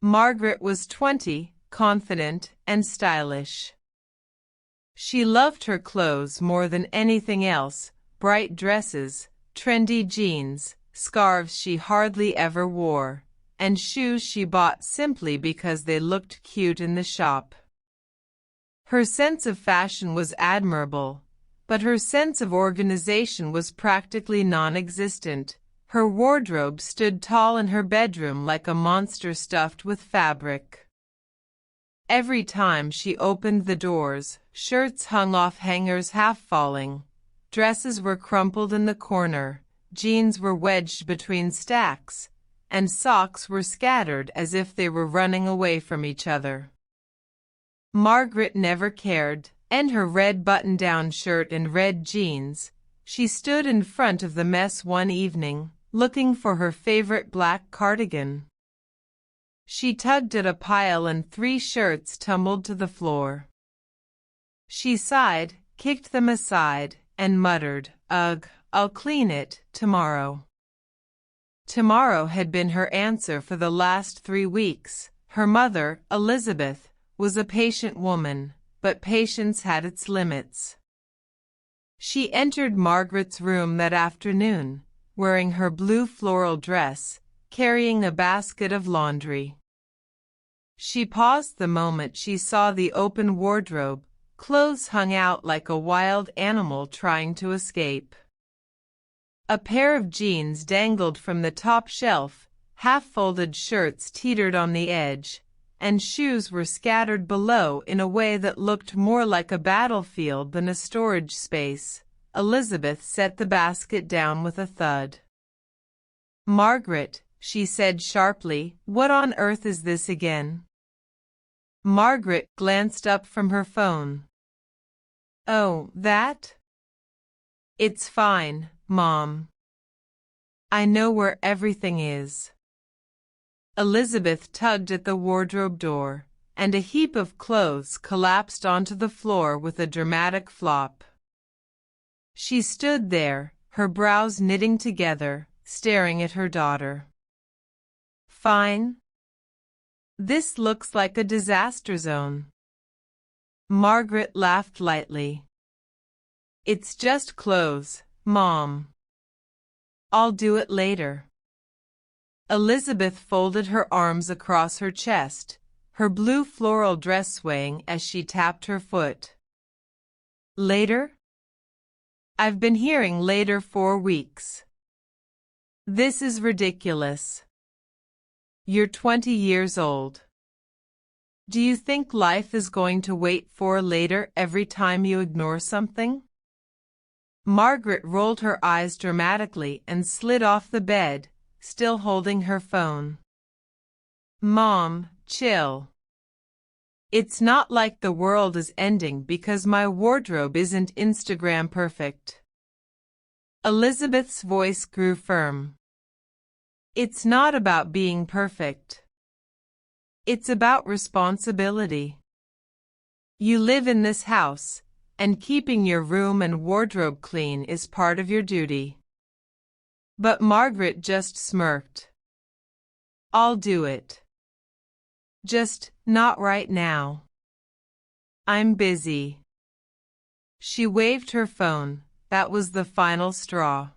Margaret was 20, confident and stylish. She loved her clothes more than anything else, bright dresses, trendy jeans, scarves she hardly ever wore, and shoes she bought simply because they looked cute in the shop. Her sense of fashion was admirable, but her sense of organization was practically non-existent. Her wardrobe stood tall in her bedroom like a monster stuffed with fabric. Every time she opened the doors, shirts hung off hangers half falling, dresses were crumpled in the corner, jeans were wedged between stacks, and socks were scattered as if they were running away from each other. Margaret never cared, and her red button-down shirt and red jeans. She stood in front of the mess one evening, looking for her favorite black cardigan. She tugged at a pile and 3 shirts tumbled to the floor. She sighed, kicked them aside, and muttered, "Ugh, I'll clean it tomorrow." Tomorrow had been her answer for the last 3 weeks. Her mother, Elizabeth, was a patient woman, but patience had its limits. She entered Margaret's room that afternoon, wearing her blue floral dress, carrying a basket of laundry. She paused the moment she saw the open wardrobe, clothes hung out like a wild animal trying to escape. A pair of jeans dangled from the top shelf, half-folded shirts teetered on the edge, and shoes were scattered below in a way that looked more like a battlefield than a storage space. Elizabeth set the basket down with a thud. "Margaret," she said sharply, "what on earth is this again?" Margaret glanced up from her phone. "Oh, that? It's fine, Mom. I know where everything is." Elizabeth tugged at the wardrobe door, and a heap of clothes collapsed onto the floor with a dramatic flop. She stood there, her brows knitting together, staring at her daughter. "Fine? This looks like a disaster zone." Margaret laughed lightly. "It's just clothes, Mom. I'll do it later." Elizabeth folded her arms across her chest, her blue floral dress swaying as she tapped her foot. "Later? I've been hearing later for weeks. This is ridiculous. You're 20 years old. Do you think life is going to wait for later every time you ignore something?" Margaret rolled her eyes dramatically and slid off the bed, still holding her phone. "Mom, chill. It's not like the world is ending because my wardrobe isn't Instagram perfect." Elizabeth's voice grew firm. "It's not about being perfect. It's about responsibility. You live in this house, and keeping your room and wardrobe clean is part of your duty." But Margaret just smirked. "I'll do it. Just not right now. I'm busy." She waved her phone. That was the final straw.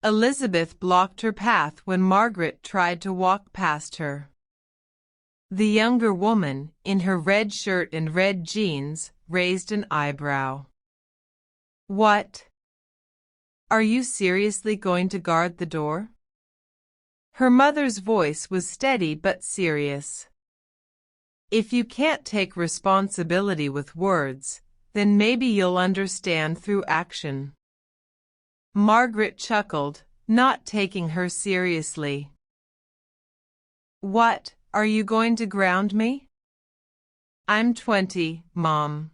Elizabeth blocked her path when Margaret tried to walk past her. The younger woman, in her red shirt and red jeans, raised an eyebrow. "What? Are you seriously going to guard the door?" Her mother's voice was steady but serious. "If you can't take responsibility with words, then maybe you'll understand through action." Margaret chuckled, not taking her seriously. "What, are you going to ground me?" "I'm 20, Mom."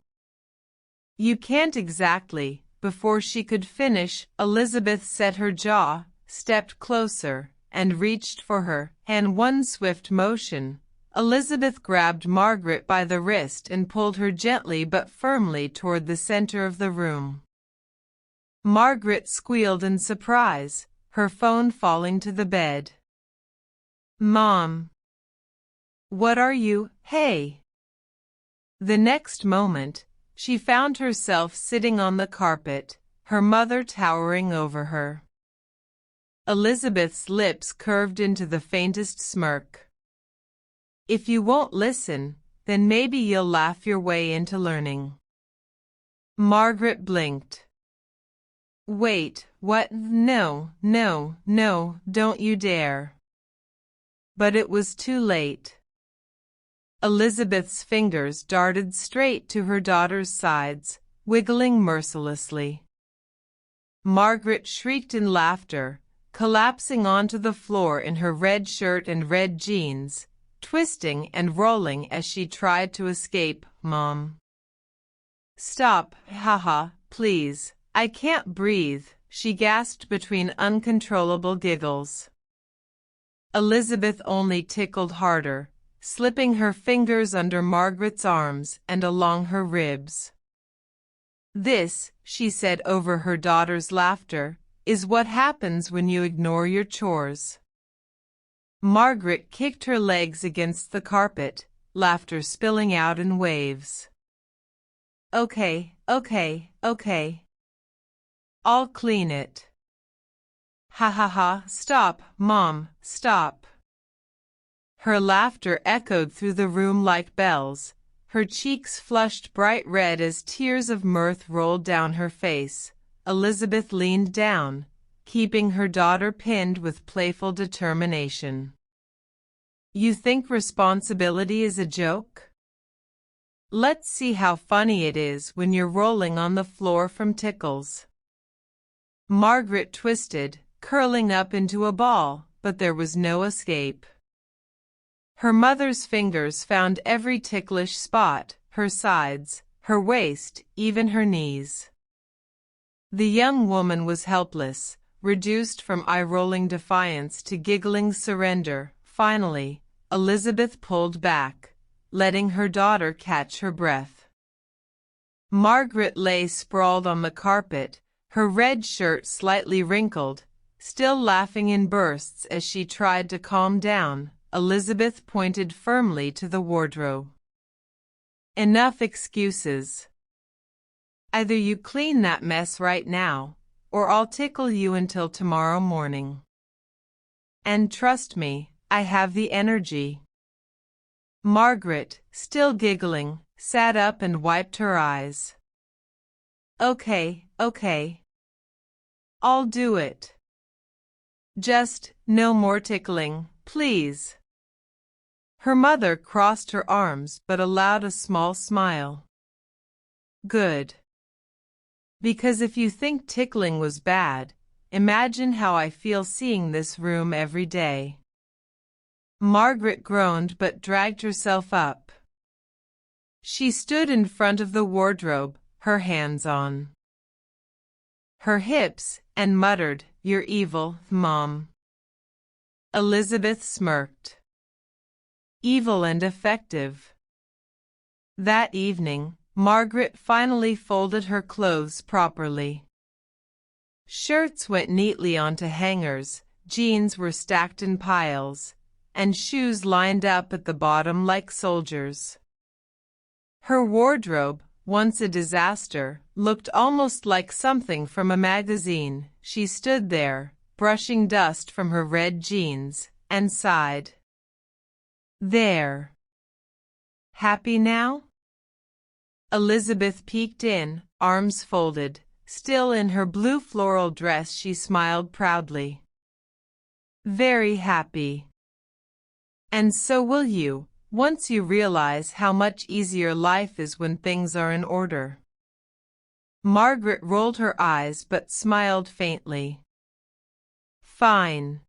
"You can't exactly." Before she could finish, Elizabeth set her jaw, stepped closer, and reached for her. In one swift motion, Elizabeth grabbed Margaret by the wrist and pulled her gently but firmly toward the center of the room. Margaret squealed in surprise, her phone falling to the bed. "Mom, What are you, hey? The next moment, she found herself sitting on the carpet, her mother towering over her. Elizabeth's lips curved into the faintest smirk. If you won't listen, then maybe you'll laugh your way into learning. Margaret blinked. Wait, what? No, no, no, don't you dare. But it was too late. Elizabeth's fingers darted straight to her daughter's sides, wiggling mercilessly. Margaret shrieked in laughter, collapsing onto the floor in her red shirt and red jeans, twisting and rolling as she tried to escape. Mom. Stop, haha, please, I can't breathe, she gasped between uncontrollable giggles. Elizabeth only tickled harder, slipping her fingers under Margaret's arms and along her ribs. This, she said over her daughter's laughter, is what happens when you ignore your chores. Margaret kicked her legs against the carpet, laughter spilling out in waves. Okay, okay, okay. I'll clean it. Ha ha ha, stop, Mom, stop. Her laughter echoed through the room like bells, her cheeks flushed bright red as tears of mirth rolled down her face. Elizabeth leaned down, keeping her daughter pinned with playful determination. You think responsibility is a joke? Let's see how funny it is when you're rolling on the floor from tickles. Margaret twisted, curling up into a ball, but there was no escape. Her mother's fingers found every ticklish spot, her sides, her waist, even her knees. The young woman was helpless, reduced from eye-rolling defiance to giggling surrender. Finally, Elizabeth pulled back, letting her daughter catch her breath. Margaret lay sprawled on the carpet, her red shirt slightly wrinkled, still laughing in bursts as she tried to calm down. Elizabeth pointed firmly to the wardrobe. Enough excuses. Either you clean that mess right now, or I'll tickle you until tomorrow morning. And trust me, I have the energy. Margaret, still giggling, sat up and wiped her eyes. Okay, okay. I'll do it. Just, no more tickling, please. Her mother crossed her arms but allowed a small smile. Good. Because if you think tickling was bad, imagine how I feel seeing this room every day. Margaret groaned but dragged herself up. She stood in front of the wardrobe, her hands on her hips, and muttered, "You're evil, Mom." Elizabeth smirked. Evil and effective. That evening, Margaret finally folded her clothes properly. Shirts went neatly onto hangers, jeans were stacked in piles, and shoes lined up at the bottom like soldiers. Her wardrobe, once a disaster, looked almost like something from a magazine. She stood there, brushing dust from her red jeans, and sighed. There. Happy now? Elizabeth peeked in, arms folded. Still in her blue floral dress, she smiled proudly. Very happy. And so will you, once you realize how much easier life is when things are in order. Margaret rolled her eyes but smiled faintly. Fine.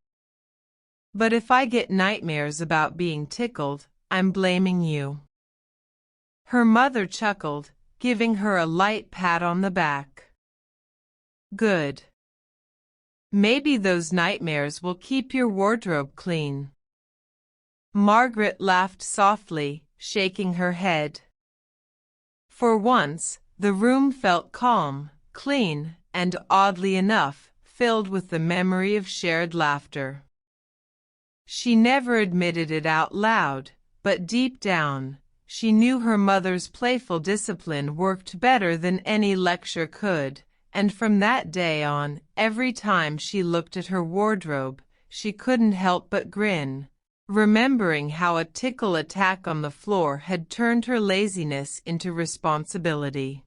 But if I get nightmares about being tickled, I'm blaming you. Her mother chuckled, giving her a light pat on the back. Good. Maybe those nightmares will keep your wardrobe clean. Margaret laughed softly, shaking her head. For once, the room felt calm, clean, and oddly enough, filled with the memory of shared laughter. She never admitted it out loud, but deep down, she knew her mother's playful discipline worked better than any lecture could, and from that day on, every time she looked at her wardrobe, she couldn't help but grin, remembering how a tickle attack on the floor had turned her laziness into responsibility.